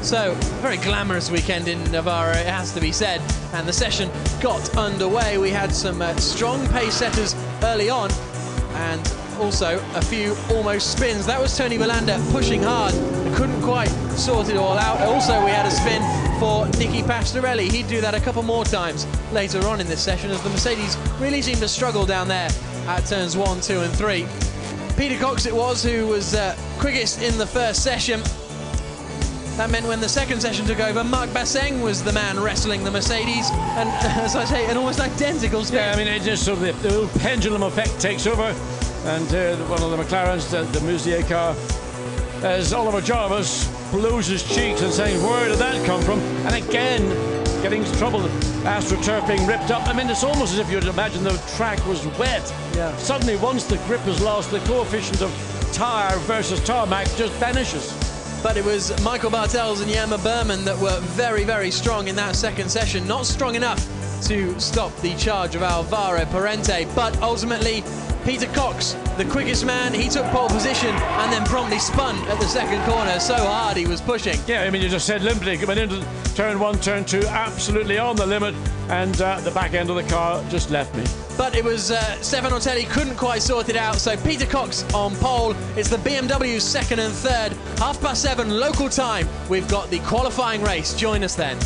So, very glamorous weekend in Navarra, it has to be said, and the session got underway. We had some strong pace setters early on, and also a few almost spins. That was Tony Villander pushing hard and couldn't quite sort it all out. Also, we had a spin for Nicky Pastorelli. He'd do that a couple more times later on in this session, as the Mercedes really seemed to struggle down there at turns 1, 2 and 3. Peter Cox it was who was quickest in the first session. That meant when the second session took over, Marc Basseng was the man wrestling the Mercedes, and as I say, an almost identical spin. Yeah, I mean, it just sort of the little pendulum effect takes over, and one of the McLarens, the Musier car, as Oliver Jarvis blows his cheeks and saying, where did that come from? And again, getting into trouble, AstroTurf being ripped up. I mean, it's almost as if you'd imagine the track was wet. Yeah. Suddenly, once the grip is lost, the coefficient of tyre versus tarmac just vanishes. But it was Michael Bartels and Yama Berman that were very, very strong in that second session. Not strong enough to stop the charge of Alvaro Parente, but ultimately Peter Cox, the quickest man, he took pole position and then promptly spun at the second corner. So hard he was pushing. Yeah, I mean, you just said limply, coming into turn 1, turn 2, absolutely on the limit, and the back end of the car just left me. But it was Stefano Telli couldn't quite sort it out, so Peter Cox on pole. It's the BMW's second and third. 7:30 local time. We've got the qualifying race. Join us then.